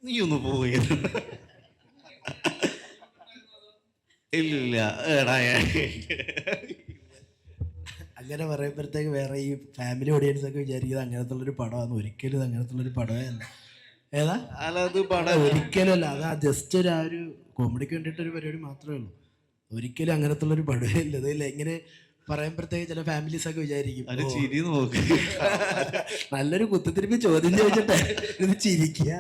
നീ ഒന്ന് പോവുകയാണ്. ഇല്ല എടാ അങ്ങനെ പറയുമ്പോഴത്തേക്ക് വേറെ ഈ ഫാമിലി ഓഡിയൻസ് ഒക്കെ വിചാരിക്കുന്നത് അങ്ങനത്തുള്ളൊരു പടമാണ്. ഒരിക്കലും ഇത് അങ്ങനത്തുള്ളൊരു പടമേ അല്ല. ഏതാ അല്ല അത് പടം ഒരിക്കലും അല്ല. അത് ജസ്റ്റ് ഒരു ആ ഒരു കോമഡിക്ക് വേണ്ടിയിട്ടൊരു പരിപാടി മാത്രമേ ഉള്ളൂ. ഒരിക്കലും അങ്ങനത്തുള്ളൊരു പടമേ ഇല്ല. ഇതില്ല ഇങ്ങനെ പറയുമ്പോഴത്തേക്ക് ചില ഫാമിലീസ് ഒക്കെ വിചാരിക്കും ഒരു "ഓ, ചിരി നോക്ക്. നല്ലൊരു കുത്തിത്തിരിപ്പി ചോദ്യം ചോദിച്ചിട്ടെ ഇത് ചിരിക്കുക.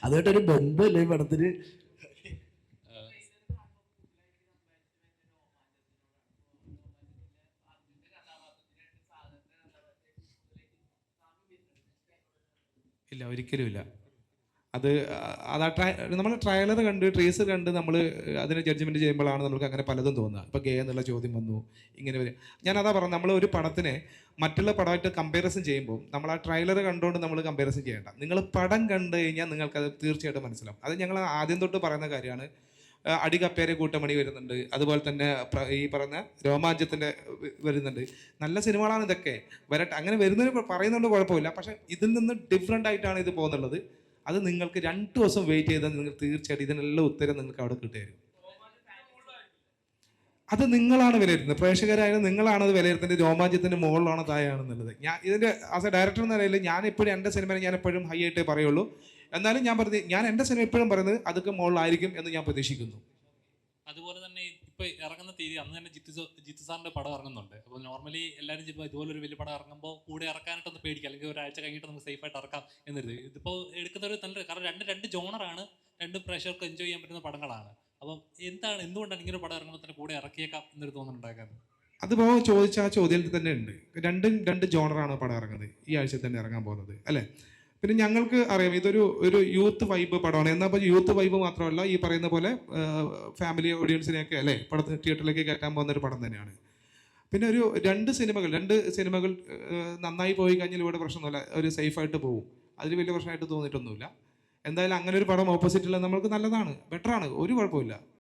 അതുകൊണ്ടൊരു ബന്ധമില്ല ഈ പടത്തിന്. ഇല്ല, ഒരിക്കലും ഇല്ല. അത് അത് നമ്മൾ ട്രയലർ കണ്ട് ട്രീസർ കണ്ട് നമ്മൾ അതിനെ ജഡ്ജ്മെൻറ്റ് ചെയ്യുമ്പോഴാണ് നമുക്ക് അങ്ങനെ പലതും തോന്നുക. ഇപ്പോൾ ഗേ എന്നുള്ള ചോദ്യം വന്നു, ഇങ്ങനെ വരും. ഞാനതാ പറഞ്ഞത്, നമ്മൾ ഒരു പടത്തിനെ മറ്റുള്ള പടമായിട്ട് കമ്പാരിസൺ ചെയ്യുമ്പോൾ നമ്മൾ ആ ട്രailer കണ്ടുകൊണ്ട് നമ്മൾ കമ്പാരിസൺ ചെയ്യേണ്ട. നിങ്ങൾ പടം കണ്ടു കഴിഞ്ഞാൽ നിങ്ങൾക്കത് തീർച്ചയായിട്ടും മനസ്സിലാവും. അത് ഞങ്ങൾ ആദ്യം തൊട്ട് പറയുന്ന കാര്യമാണ്. അടികപ്പേരെ കൂട്ടമണി വരുന്നുണ്ട്, അതുപോലെ തന്നെ ഈ പറഞ്ഞ രോമാഞ്ചത്തിൻ്റെ വരുന്നുണ്ട്. നല്ല സിനിമകളാണ് ഇതൊക്കെ, വരട്ടെ. അങ്ങനെ വരുന്നതിന് പറയുന്നുണ്ട്, കുഴപ്പമില്ല. പക്ഷേ ഇതിൽ നിന്ന് ഡിഫറെൻ്റ് ആയിട്ടാണ് ഇത് പോകുന്നുള്ളത്. അത് നിങ്ങൾക്ക് 2 ദിവസം വെയിറ്റ് ചെയ്താൽ നിങ്ങൾ തീർച്ചയായിട്ടും ഇതിനെല്ലാം ഉത്തരം നിങ്ങൾക്ക് അവിടെ കിട്ടുമായിരിക്കും. അത് നിങ്ങളാണ് വിലയിരുത്തുന്നത്, പ്രേക്ഷകരായാലും നിങ്ങളാണ് അത് വിലയിരുത്തുന്നത്. രോമാഞ്ചത്തിന്റെ മുകളിലാണോ താഴെയാണെന്നുള്ളത്. ഞാൻ ഇതിന്റെ ആസ് എ ഡയറക്ടർ എന്ന നിലയിൽ ഞാൻ എപ്പോഴും എൻ്റെ സിനിമയെ ഞാൻ എപ്പോഴും ഹൈ ആയിട്ടേ പറയുള്ളൂ. എന്നാലും ഞാൻ എൻ്റെ സിനിമ എപ്പോഴും പറയുന്നത് അതൊക്കെ മുകളിലായിരിക്കും എന്ന് ഞാൻ പ്രതീക്ഷിക്കുന്നു. അതുപോലെ തന്നെ ഇപ്പൊ ഇറങ്ങുന്ന തീയതി അന്ന് തന്നെ ജിത്തു സാറിന്റെ പടം ഇറങ്ങുന്നുണ്ട്. അപ്പോൾ നോർമലി എല്ലാവരും ചിലപ്പോൾ ഇതുപോലെ ഒരു വലിയ പടം ഇറങ്ങുമ്പോൾ കൂടെ ഇറക്കാനായിട്ടൊന്ന് പേടിക്കുക, അല്ലെങ്കിൽ ഒരാഴ്ച കഴിഞ്ഞിട്ട് നമുക്ക് സേഫ് ആയിട്ട് ഇറക്കാം എന്നരുത്. ഇതിപ്പോൾ എടുക്കുന്ന ഒരു നല്ല, കാരണം രണ്ട് ജോണറാണ്, രണ്ട് പ്രേക്ഷകർക്ക് എൻജോയ് ചെയ്യാൻ പറ്റുന്ന പടങ്ങളാണ്. അപ്പം എന്തുകൊണ്ടാണ് ഇങ്ങനെ ഒരു പടം ഇറങ്ങുമ്പോൾ തന്നെ കൂടെ ഇറക്കിയേക്കാം എന്നൊരു തോന്നുന്നുണ്ടാക്കാൻ? അതിപ്പോൾ ചോദിച്ച ആ ചോദ്യത്തിൽ തന്നെ ഉണ്ട്. രണ്ട് ജോണറാണ് പടം ഇറങ്ങുന്നത്, ഈ ആഴ്ച തന്നെ ഇറങ്ങാൻ പോകുന്നത് അല്ലേ. പിന്നെ ഞങ്ങൾക്ക് അറിയാം ഇതൊരു യൂത്ത് വൈബ് പടമാണ്. എന്നാൽ ഇപ്പോൾ യൂത്ത് വൈബ് മാത്രമല്ല, ഈ പറയുന്ന പോലെ ഫാമിലി ഓഡിയൻസിനെയൊക്കെ അല്ലേ പടത്തിന് തിയേറ്ററിലേക്ക് കയറ്റാൻ പോകുന്ന ഒരു പടം തന്നെയാണ്. പിന്നെ രണ്ട് സിനിമകൾ നന്നായി പോയി കഴിഞ്ഞാൽ ഇവിടെ പ്രശ്നമൊന്നുമില്ല, ഒരു സേഫായിട്ട് പോകും. അതിൽ വലിയ പ്രശ്നമായിട്ട് തോന്നിയിട്ടൊന്നുമില്ല. എന്തായാലും അങ്ങനെ ഒരു പടം ഓപ്പോസിറ്റുള്ള നമ്മൾക്ക് നല്ലതാണ്, ബെറ്ററാണ്, ഒരു കുഴപ്പമില്ല.